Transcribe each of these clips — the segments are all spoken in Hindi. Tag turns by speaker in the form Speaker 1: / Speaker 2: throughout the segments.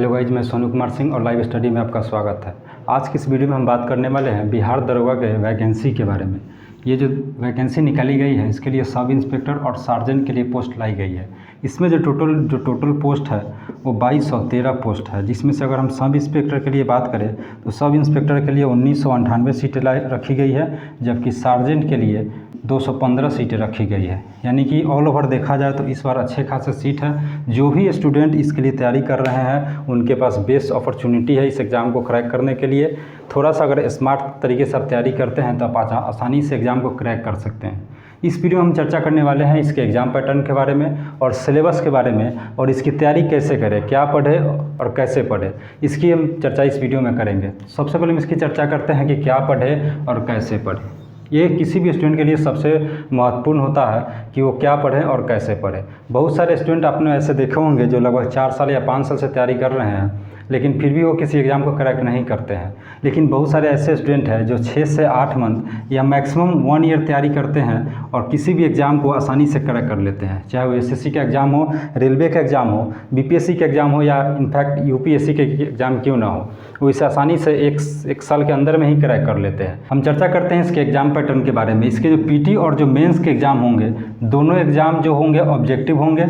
Speaker 1: हेलो गाइज, मैं सोनू कुमार सिंह और लाइव स्टडी में आपका स्वागत है। आज की इस वीडियो में हम बात करने वाले हैं बिहार दरोगा के वैकेंसी के बारे में। ये जो वैकेंसी निकाली गई है इसके लिए सब इंस्पेक्टर और सार्जेंट के लिए पोस्ट लाई गई है। इसमें जो टोटल पोस्ट है वो 2213 पोस्ट है, जिसमें से अगर हम सब इंस्पेक्टर के लिए बात करें तो सब इंस्पेक्टर के लिए 1998 सीटें रखी गई है, जबकि सार्जेंट के लिए 215 सीटें रखी गई है। यानी कि ऑल ओवर देखा जाए तो इस बार अच्छे खासे सीट है। जो भी स्टूडेंट इसके लिए तैयारी कर रहे हैं उनके पास बेस्ट अपॉर्चुनिटी है इस एग्ज़ाम को क्रैक करने के लिए। थोड़ा सा अगर स्मार्ट तरीके से आप तैयारी करते हैं तो आप आसानी से एग्ज़ाम को क्रैक कर सकते हैं। इस वीडियो में हम चर्चा करने वाले हैं इसके एग्ज़ाम पैटर्न के बारे में और सिलेबस के बारे में, और इसकी तैयारी कैसे करें, क्या पढ़े और कैसे पढ़े, इसकी हम चर्चा इस वीडियो में करेंगे। सबसे पहले हम इसकी चर्चा करते हैं कि क्या पढ़े और कैसे पढ़े। ये किसी भी स्टूडेंट के लिए सबसे महत्वपूर्ण होता है कि वो क्या पढ़ें और कैसे पढ़ें। बहुत सारे स्टूडेंट आपने ऐसे देखे होंगे जो लगभग 4 साल या 5 साल से तैयारी कर रहे हैं, लेकिन फिर भी वो किसी एग्ज़ाम को क्रैक नहीं करते हैं। लेकिन बहुत सारे ऐसे स्टूडेंट हैं जो 6 से 8 मंथ या मैक्सिमम 1 ईयर तैयारी करते हैं और किसी भी एग्ज़ाम को आसानी से क्रैक कर लेते हैं, चाहे वो एसएससी का एग्ज़ाम हो, रेलवे का एग्ज़ाम हो, बीपीएससी का एग्ज़ाम हो या इनफैक्ट यूपीएससी के एग्ज़ाम क्यों ना हो, वो इसे आसानी से एक साल के अंदर में ही क्रैक कर लेते हैं। हम चर्चा करते हैं इसके एग्ज़ाम पैटर्न के बारे में। इसके जो पीटी और जो मेंस के एग्ज़ाम होंगे, दोनों एग्ज़ाम जो होंगे ऑब्जेक्टिव होंगे,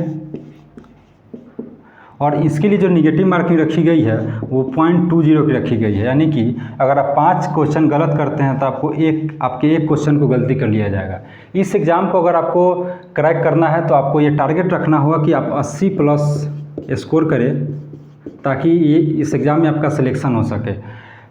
Speaker 1: और इसके लिए जो निगेटिव मार्किंग रखी गई है वो 0.20 की रखी गई है। यानी कि अगर आप 5 क्वेश्चन गलत करते हैं तो आपके एक क्वेश्चन को गलती कर लिया जाएगा। इस एग्ज़ाम को अगर आपको क्रैक करना है तो आपको ये टारगेट रखना होगा कि आप 80 प्लस स्कोर करें, ताकि इस एग्ज़ाम में आपका सिलेक्शन हो सके।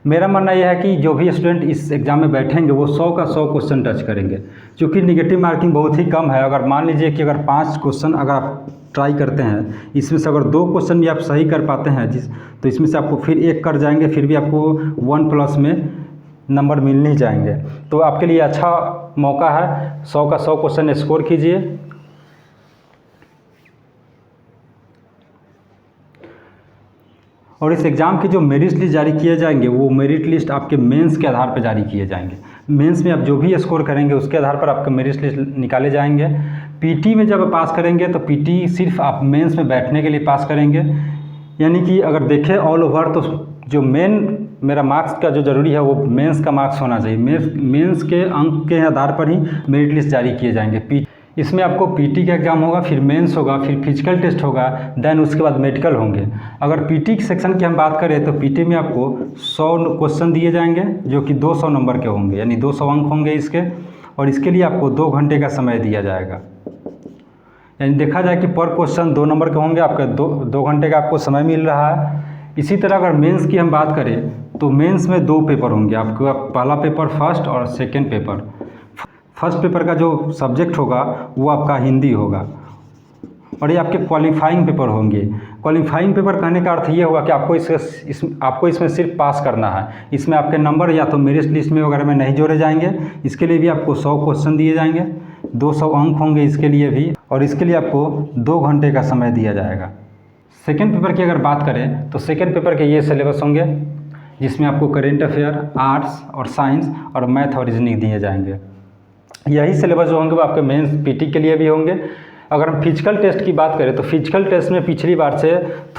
Speaker 1: मेरा मानना यह है कि जो भी स्टूडेंट इस एग्ज़ाम में बैठेंगे वो 100 का 100 क्वेश्चन टच करेंगे, क्योंकि निगेटिव मार्किंग बहुत ही कम है। अगर मान लीजिए कि अगर 5 क्वेश्चन अगर आप ट्राई करते हैं, इसमें से अगर 2 क्वेश्चन भी आप सही कर पाते हैं तो इसमें से आपको फिर 1 कर जाएंगे, फिर भी आपको 1 प्लस में नंबर मिल नहीं जाएंगे। तो आपके लिए अच्छा मौका है, 100 का 100 क्वेश्चन स्कोर कीजिए। और इस एग्ज़ाम के जो मेरिट लिस्ट जारी किए जाएंगे वो मेरिट लिस्ट आपके मेंस के आधार पर जारी किए जाएंगे। मेंस में आप जो भी स्कोर करेंगे उसके आधार पर आपके मेरिट लिस्ट निकाले जाएंगे। पीटी में जब आप पास करेंगे तो पीटी सिर्फ आप मेंस में बैठने के लिए पास करेंगे। यानी कि अगर देखें ऑल ओवर तो जो मेरा मार्क्स का जो ज़रूरी है वो मेंस का मार्क्स होना चाहिए। मेंस के अंक के आधार पर ही मेरिट लिस्ट जारी किए जाएंगे। इसमें आपको पीटी का एग्ज़ाम होगा, फिर मेंस होगा, फिर फिजिकल टेस्ट होगा, देन उसके बाद मेडिकल होंगे। अगर पीटी सेक्शन की हम बात करें तो पीटी में आपको 100 क्वेश्चन दिए जाएंगे जो कि 200 नंबर के होंगे, यानी 200 अंक होंगे इसके, और इसके लिए आपको 2 घंटे का समय दिया जाएगा। यानी देखा जाए कि पर क्वेश्चन 2 नंबर के होंगे, आपका 2 घंटे का आपको समय मिल रहा है। इसी तरह अगर मेंस की हम बात करें तो मेंस में 2 पेपर होंगे आपको, पहला पेपर फर्स्ट और सेकेंड पेपर। फर्स्ट पेपर का जो सब्जेक्ट होगा वो आपका हिंदी होगा, और ये आपके क्वालिफाइंग पेपर होंगे। क्वालिफाइंग पेपर कहने का अर्थ ये होगा कि आपको इसमें सिर्फ पास करना है। इसमें आपके नंबर या तो मेरिट लिस्ट में वगैरह में नहीं जोड़े जाएंगे। इसके लिए भी आपको 100 क्वेश्चन दिए जाएंगे, 200 अंक होंगे इसके लिए भी, और इसके लिए आपको 2 घंटे का समय दिया जाएगा। सेकेंड पेपर की अगर बात करें तो सेकेंड पेपर के ये सिलेबस होंगे, जिसमें आपको करेंट अफेयर, आर्ट्स और साइंस और मैथ और रीजनिंग दिए जाएंगे। यही सिलेबस जो होंगे वो आपके मेंस पीटी के लिए भी होंगे। अगर हम फिजिकल टेस्ट की बात करें तो फिजिकल टेस्ट में पिछली बार से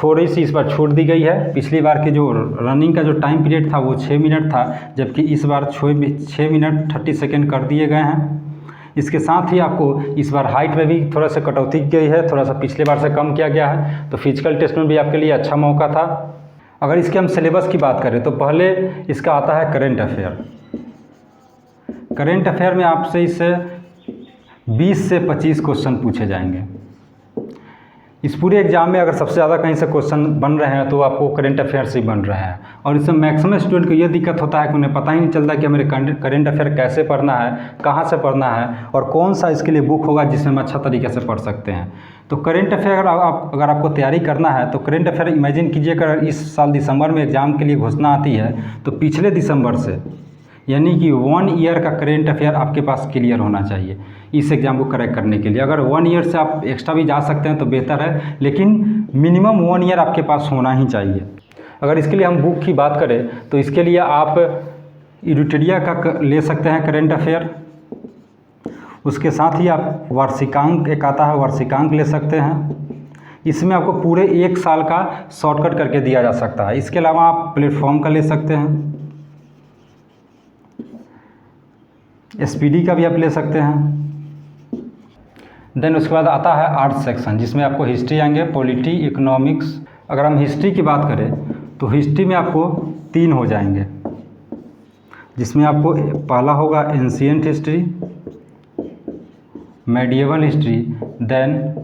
Speaker 1: थोड़ी सी इस बार छूट दी गई है। पिछली बार के जो रनिंग का जो टाइम पीरियड था वो 6 मिनट था, जबकि इस बार 6 मिनट 30 सेकेंड कर दिए गए हैं। इसके साथ ही आपको इस बार हाइट में भी थोड़ा सा कटौती की गई है, थोड़ा सा पिछले बार से कम किया गया है, तो फिजिकल टेस्ट में भी आपके लिए अच्छा मौका था। अगर इसके हम सिलेबस की बात करें तो पहले इसका आता है करेंट अफेयर। करेंट अफेयर में आपसे इससे 20 से 25 क्वेश्चन पूछे जाएंगे। इस पूरे एग्जाम में अगर सबसे ज़्यादा कहीं से क्वेश्चन बन रहे हैं तो आपको करेंट अफेयर से ही बन रहे हैं। और इसमें मैक्सिमम स्टूडेंट को ये दिक्कत होता है कि उन्हें पता ही नहीं चलता कि हमें करेंट अफेयर कैसे पढ़ना है, कहाँ से पढ़ना है, और कौन सा इसके लिए बुक होगा जिसमें हम अच्छा तरीके से पढ़ सकते हैं। तो करेंट अफेयर अगर आपको तैयारी करना है तो करेंट अफेयर इमेजिन कीजिए अगर इस साल दिसंबर में एग्ज़ाम के लिए घोषणा आती है तो पिछले दिसंबर से, यानी कि 1 ईयर का करेंट अफेयर आपके पास क्लियर होना चाहिए इस एग्ज़ाम को क्रैक करने के लिए। अगर 1 ईयर से आप एक्स्ट्रा भी जा सकते हैं तो बेहतर है, लेकिन मिनिमम 1 ईयर आपके पास होना ही चाहिए। अगर इसके लिए हम बुक की बात करें तो इसके लिए आप इरिटेरिया का ले सकते हैं करेंट अफेयर। उसके साथ ही आप वार्षिकांक एक आता है, वार्षिकांक ले सकते हैं। इसमें आपको पूरे 1 साल का शॉर्टकट करके दिया जा सकता है। इसके अलावा आप प्लेटफॉर्म का ले सकते हैं, SPD का भी आप ले सकते हैं। देन उसके बाद आता है आर्ट्स सेक्शन, जिसमें आपको हिस्ट्री आएंगे, पॉलिटी, इकोनॉमिक्स। अगर हम हिस्ट्री की बात करें तो हिस्ट्री में आपको 3 हो जाएंगे, जिसमें आपको पहला होगा ancient history, medieval history, then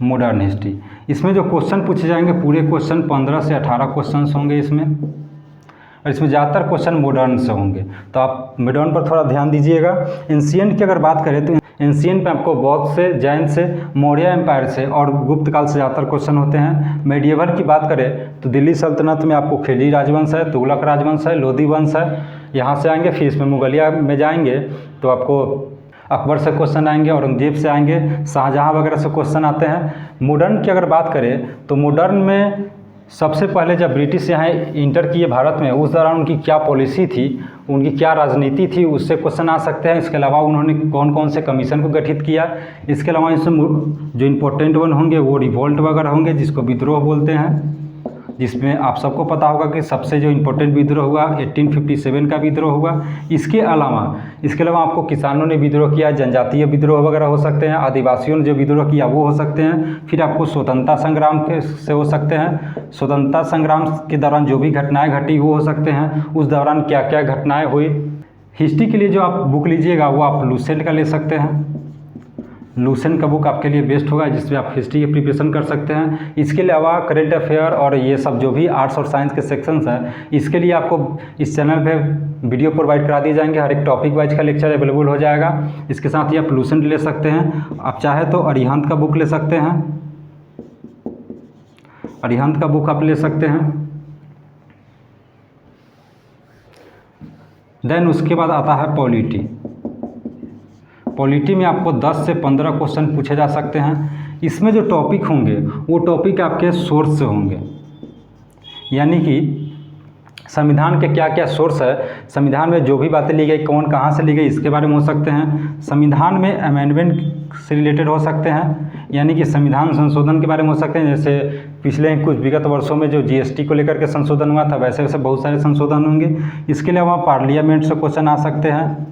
Speaker 1: modern history. इसमें जो क्वेश्चन पूछे जाएंगे पूरे क्वेश्चन 15 से 18 क्वेश्चन होंगे इसमें, और इसमें ज़्यादातर क्वेश्चन मॉडर्न से होंगे, तो आप मॉडर्न पर थोड़ा ध्यान दीजिएगा। एंशिएंट की अगर बात करें तो एंशिएंट में आपको बौद्ध से, जैन से, मौर्य एम्पायर से और गुप्त काल से ज़्यादातर क्वेश्चन होते हैं। मेडिएवल की बात करें तो दिल्ली सल्तनत में आपको खिलजी राजवंश है, तुगलक राजवंश है, लोधी वंश है, यहाँ से आएंगे। फिर इसमें मुगलिया में जाएंगे तो आपको अकबर से क्वेश्चन आएंगे, औरंगजेब से आएंगे, शाहजहाँ वगैरह से क्वेश्चन आते हैं। मॉडर्न की अगर बात करें तो मॉडर्न में सबसे पहले जब ब्रिटिश यहाँ इंटर किए भारत में, उस दौरान उनकी क्या पॉलिसी थी, उनकी क्या राजनीति थी, उससे क्वेश्चन आ सकते हैं। इसके अलावा उन्होंने कौन कौन से कमीशन को गठित किया। इसके अलावा इसमें जो इम्पोर्टेंट वन होंगे वो रिवोल्ट वगैरह होंगे, जिसको विद्रोह बोलते हैं, जिसमें आप सबको पता होगा कि सबसे जो इम्पोर्टेंट विद्रोह हुआ 1857 का विद्रोह हुआ। इसके अलावा आपको किसानों ने विद्रोह किया, जनजातीय विद्रोह वगैरह हो सकते हैं, आदिवासियों ने जो विद्रोह किया वो हो सकते हैं। फिर आपको स्वतंत्रता संग्राम से हो सकते हैं, स्वतंत्रता संग्राम के दौरान जो भी घटनाएं घटी वो हो सकते हैं, उस दौरान क्या क्या घटनाएँ हुई। हिस्ट्री के लिए जो आप बुक लीजिएगा वो आप लूसेंट का ले सकते हैं। लूसेंट का बुक आपके लिए बेस्ट होगा, जिसमें आप हिस्ट्री की प्रिपरेशन कर सकते हैं। इसके अलावा करेंट अफेयर और ये सब जो भी आर्ट्स और साइंस के सेक्शंस हैं, इसके लिए आपको इस चैनल पे वीडियो प्रोवाइड करा दिए जाएंगे। हर एक टॉपिक वाइज का लेक्चर अवेलेबल हो जाएगा। इसके साथ ही आप लूसेंट ले सकते हैं। आप चाहे तो अरिहंत का बुक ले सकते हैं, अरिहंत का बुक आप ले सकते हैं। देन उसके बाद आता है पॉलिटी। पॉलिटी में आपको 10 से 15 क्वेश्चन पूछे जा सकते हैं। इसमें जो टॉपिक होंगे वो टॉपिक आपके सोर्स से होंगे, यानी कि संविधान के क्या क्या सोर्स है, संविधान में जो भी बातें ली गई कौन कहाँ से ली गई इसके बारे में हो सकते हैं। संविधान में अमेंडमेंट से रिलेटेड हो सकते हैं, यानी कि संविधान संशोधन के बारे में हो सकते हैं। जैसे पिछले कुछ विगत वर्षों में जो GST को लेकर के संशोधन हुआ था, वैसे वैसे बहुत सारे संशोधन होंगे। इसके अलावा पार्लियामेंट से क्वेश्चन आ सकते हैं,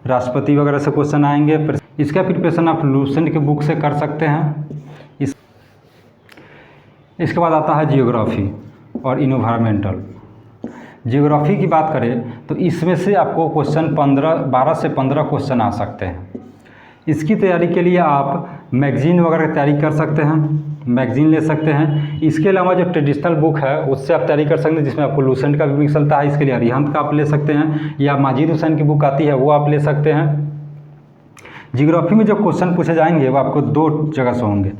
Speaker 1: राष्ट्रपति वगैरह से क्वेश्चन आएंगे। इसका प्रिपरेशन आप लूसेंट के बुक से कर सकते हैं। इसके बाद आता है जियोग्राफी और इन्वायरमेंटल। जियोग्राफी की बात करें तो इसमें से आपको क्वेश्चन 12 से 15 क्वेश्चन आ सकते हैं। इसकी तैयारी के लिए आप मैगज़ीन वगैरह की तैयारी कर सकते हैं, मैगज़ीन ले सकते हैं। इसके अलावा जो ट्रेडिशनल बुक है उससे आप तैयारी कर सकते हैं, जिसमें आपको लूसेंट का भी चलता है। इसके लिए अरिहंत का आप ले सकते हैं, या माजिद हुसैन की बुक आती है वो आप ले सकते हैं। जियोग्राफी में जो क्वेश्चन पूछे जाएंगे वो आपको 2 जगह से होंगे।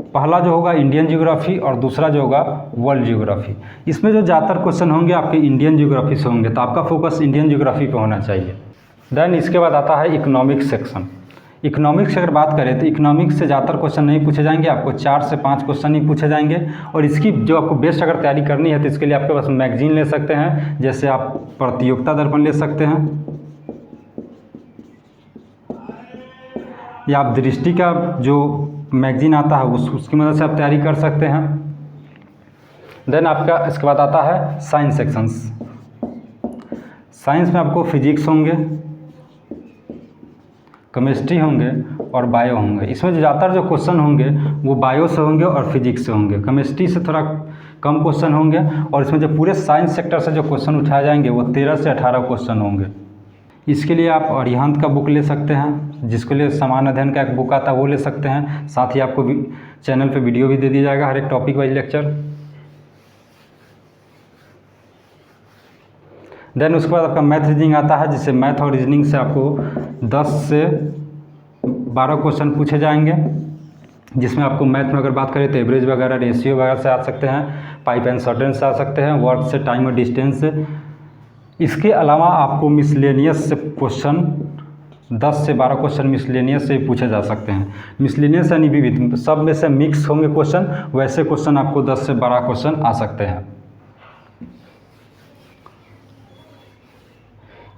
Speaker 1: पहला जो होगा इंडियन जियोग्राफी और दूसरा जो होगा वर्ल्ड जियोग्राफी। इसमें जो ज़्यादातर क्वेश्चन होंगे आपके इंडियन जियोग्राफी से होंगे, तो आपका फोकस इंडियन जियोग्राफी पे होना चाहिए। देन इसके बाद आता है इकोनॉमिक्स सेक्शन। इकोनॉमिक्स की अगर बात करें तो इकोनॉमिक्स से ज़्यादातर क्वेश्चन नहीं पूछे जाएंगे, आपको 4 से 5 क्वेश्चन ही पूछे जाएंगे। और इसकी जो आपको बेस्ट अगर तैयारी करनी है तो इसके लिए आपके पास मैगज़ीन ले सकते हैं, जैसे आप प्रतियोगिता दर्पण ले सकते हैं, या आप दृष्टि का जो मैगज़ीन आता है उसकी मदद से आप तैयारी कर सकते हैं। देन आपका इसके बाद आता है साइंस सेक्शंस। साइंस में आपको फिजिक्स होंगे, केमिस्ट्री होंगे और बायो होंगे। इसमें ज़्यादातर जो क्वेश्चन होंगे वो बायो से होंगे और फिजिक्स से होंगे। केमिस्ट्री से थोड़ा कम क्वेश्चन होंगे, और इसमें जो पूरे साइंस सेक्टर से जो क्वेश्चन उठाए जाएंगे वो 13 से 18 क्वेश्चन होंगे। इसके लिए आप अरिहंत का बुक ले सकते हैं, जिसके लिए समान अध्ययन का एक बुक आता है वो ले सकते हैं। साथ ही आपको चैनल पे वीडियो भी दे दिया जाएगा हर एक टॉपिक वाइज लेक्चर। देन उसके बाद आपका मैथ रीजनिंग आता है, जिससे मैथ और रीजनिंग से आपको 10 से 12 क्वेश्चन पूछे जाएंगे, जिसमें आपको मैथ में अगर बात करें तो एवरेज वगैरह, रेशियो वगैरह से आ सकते हैं, पाइप एंड शॉर्टेज से आ सकते हैं, वर्क से, टाइम और डिस्टेंस से। इसके अलावा आपको मिसलेनियस से क्वेश्चन 10 से 12 क्वेश्चन मिसलेनियस से पूछे जा सकते हैं। मिसलेनियस यानी विविध, सब में से मिक्स होंगे क्वेश्चन, वैसे क्वेश्चन आपको 10 से 12 क्वेश्चन आ सकते हैं।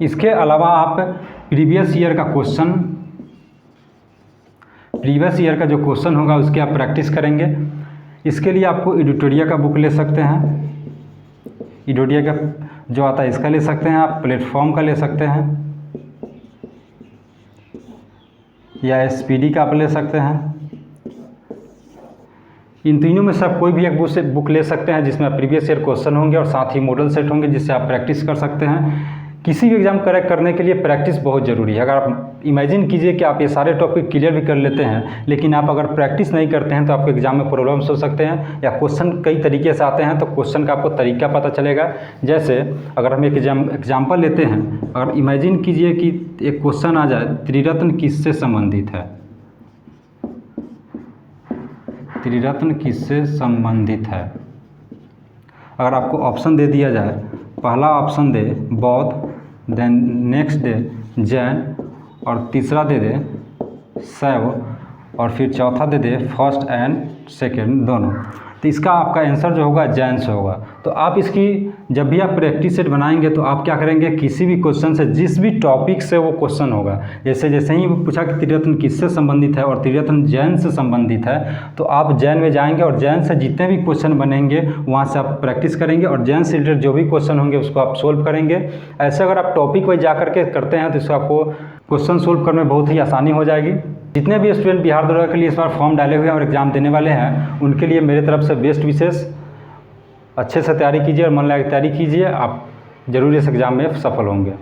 Speaker 1: इसके अलावा आप प्रीवियस ईयर का क्वेश्चन प्रीवियस ईयर का जो क्वेश्चन होगा उसकी आप प्रैक्टिस करेंगे। इसके लिए आपको एडिटोरिया का बुक ले सकते हैं, एडिटोरिया का जो आता है इसका ले सकते हैं, आप प्लेटफॉर्म का ले सकते हैं, या एसपीडी का आप ले सकते हैं। इन तीनों में से आप कोई भी एक बुक ले सकते हैं जिसमें प्रीवियस ईयर क्वेश्चन होंगे और साथ ही मॉडल सेट होंगे जिससे आप प्रैक्टिस कर सकते हैं। किसी भी एग्ज़ाम क्रैक करने के लिए प्रैक्टिस बहुत ज़रूरी है। अगर आप इमेजिन कीजिए कि आप ये सारे टॉपिक क्लियर भी कर लेते हैं, लेकिन आप अगर प्रैक्टिस नहीं करते हैं तो आपके एग्ज़ाम में प्रॉब्लम्स हो सकते हैं, या क्वेश्चन कई तरीके से आते हैं तो क्वेश्चन का आपको तरीका पता चलेगा। जैसे अगर हम एक एग्जाम्पल लेते हैं, अगर इमेजिन कीजिए कि एक क्वेश्चन आ जाए, त्रिरत्न किससे संबंधित है, त्रिरत्न किससे संबंधित है। अगर आपको ऑप्शन दे दिया जाए, पहला ऑप्शन दे बौद्ध, देन नेक्स्ट दे जैन, और तीसरा दे दे शैव, और फिर चौथा दे दे फर्स्ट एंड सेकंड दोनों, तो इसका आपका आंसर जो होगा जैन से होगा। तो आप इसकी जब भी आप प्रैक्टिस सेट बनाएंगे तो आप क्या करेंगे, किसी भी क्वेश्चन से जिस भी टॉपिक से वो क्वेश्चन होगा, जैसे ही पूछा कि त्रिरत्न किससे संबंधित है और त्रिरत्न जैन से संबंधित है, तो आप जैन में जाएंगे और जैन से जितने भी क्वेश्चन बनेंगे वहाँ से आप प्रैक्टिस करेंगे और जैन से रिलेटेड जो भी क्वेश्चन होंगे उसको आप सोल्व करेंगे। ऐसे अगर आप टॉपिक वाइज जा करके करते हैं तो इसको आपको क्वेश्चन सोल्व करने में बहुत ही आसानी हो जाएगी। जितने भी स्टूडेंट बिहार दरोगा के लिए इस बार फॉर्म डाले हुए हैं और एग्ज़ाम देने वाले हैं, उनके लिए मेरे तरफ से बेस्ट विशेष। अच्छे से तैयारी कीजिए और मन लगा तैयारी कीजिए, आप जरूर इस एग्ज़ाम में सफल होंगे।